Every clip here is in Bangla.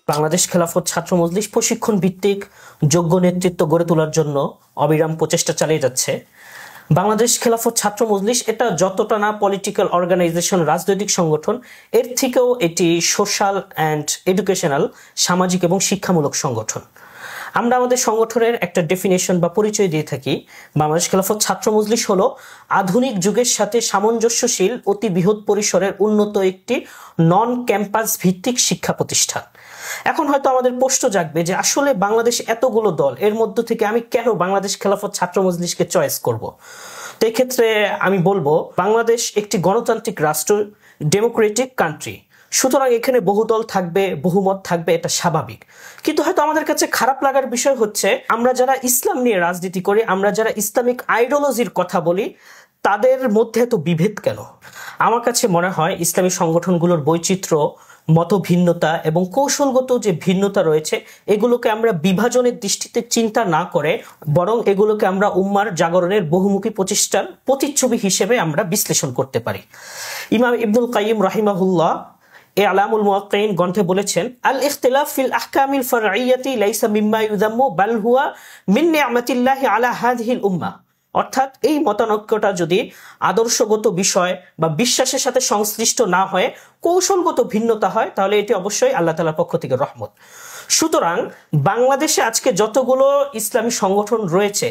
বাংলাদেশ খেলাফত ছাত্র মজলিস প্রশিক্ষণ ভিত্তিক যোগ্য নেতৃত্ব গড়ে তোলার জন্য অবিরাম প্রচেষ্টা চালিয়ে যাচ্ছে। বাংলাদেশ খেলাফত ছাত্র মজলিস এটা যতটা না পলিটিক্যাল অর্গানাইজেশন, রাজনৈতিক সংগঠন, এর থেকেও এটি সোশ্যাল অ্যান্ড এডুকেশনাল, সামাজিক এবং শিক্ষামূলক সংগঠন। আমরা আমাদের সংগঠনের একটা ডেফিনেশন বা পরিচয় দিয়ে থাকি। বাংলাদেশ খেলাফত ছাত্র মজলিস হলো আধুনিক যুগের সাথে সামঞ্জস্যশীল অতি বৃহৎ পরিসরের উন্নত একটি নন ক্যাম্পাস ভিত্তিক শিক্ষা প্রতিষ্ঠান। এখন হয়তো আমাদের প্রশ্ন জাগবে যে আসলে বাংলাদেশ এতগুলো দল, এর মধ্য থেকে আমি কেন বাংলাদেশ খেলাফত ছাত্র মজলিসকে চয়েস করব? তো এই ক্ষেত্রে আমি বলবো, বাংলাদেশ একটি গণতান্ত্রিক রাষ্ট্র, ডেমোক্রেটিক কান্ট্রি, সুতরাং এখানে বহু দল থাকবে, বহুমত থাকবে, এটা স্বাভাবিক। কিন্তু হয়তো আমাদের কাছে খারাপ লাগার বিষয় হচ্ছে, আমরা যারা ইসলাম নিয়ে রাজনীতি করি, আমরা যারা ইসলামিক আইডিওলজির কথা বলি, তাদের মধ্যে এত বিভেদ কেন? আমার কাছে মনে হয় ইসলামী সংগঠনগুলোর বৈচিত্র্য, মত ভিন্নতা এবং কৌশলগত যে ভিন্নতা রয়েছে, এগুলোকে আমরা বিভাজনের দৃষ্টিতে চিন্তা না করে বরং এগুলোকে আমরা উম্মার জাগরণের বহুমুখী প্রচেষ্টার প্রতিচ্ছবি হিসেবে আমরা বিশ্লেষণ করতে পারি। ইমাম ইবনুল কাইয়িম রাহিমাহুল্লাহ ইলামুল মুওয়াক্কিঈন গ্রন্থে বলেছেন, আল ইখতিলাফ ফিল আহকামিল ফারঈয়্যাতি লাইসা মিম্মা ইউযাম্মু বাল হুয়া মিন নি'মাতিল্লাহি আলা হাযিহিল উম্মাহ। অর্থাৎ এই মতানৈক্যটা যদি আদর্শগত বিষয় বা বিশ্বাসের সাথে সংশ্লিষ্ট না হয়ে কৌশলগত ভিন্নতা হয়, তাহলে এটি অবশ্যই আল্লাহ তাআলার পক্ষ থেকে রহমত। সুতরাং বাংলাদেশে আজকে যতগুলো ইসলামী সংগঠন রয়েছে,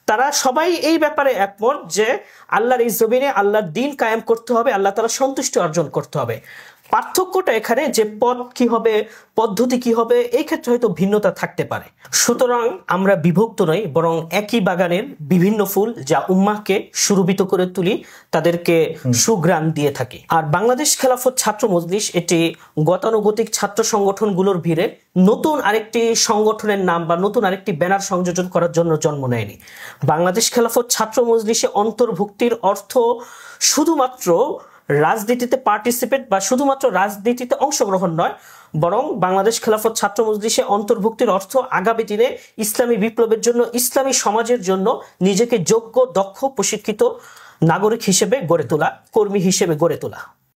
তারা সবাই এই ব্যাপারে একমত যে আল্লাহর এই জমিনে আল্লাহর দ্বীন কায়েম করতে হবে, আল্লাহ তাআলার সন্তুষ্টি অর্জন করতে হবে। পার্থক্যটা এখানে যে পথ কি হবে, পদ্ধতি কি হবে, এই ক্ষেত্রে হয়তো ভিন্নতা থাকতে পারে। সুতরাং আমরা বিভক্ত নই, বরং একই বাগানের বিভিন্ন ফুল যা উম্মাহকে সুরভিত করে তুলি, তাদেরকে সুঘ্রাণ দিয়ে থাকি। আর বাংলাদেশ খেলাফত ছাত্র মজলিস এটি গতানুগতিক ছাত্র সংগঠনগুলোর ভিড়ে নতুন আরেকটি সংগঠনের নাম বা নতুন আরেকটি ব্যানার সংযোজন করার জন্য জন্ম নেয়নি। বাংলাদেশ খেলাফত ছাত্র মজলিসে অন্তর্ভুক্তির অর্থ শুধুমাত্র রাজনীতিতে পার্টিসিপেট বা শুধুমাত্র রাজনীতিতে অংশগ্রহণ নয়, বরং বাংলাদেশ খেলাফত ছাত্র মজলিসে অন্তর্ভুক্তির অর্থ আগামী দিনে ইসলামী বিপ্লবের জন্য, ইসলামী সমাজের জন্য নিজেকে যোগ্য, দক্ষ, প্রশিক্ষিত নাগরিক হিসেবে গড়ে তোলা, কর্মী হিসেবে গড়ে তোলা।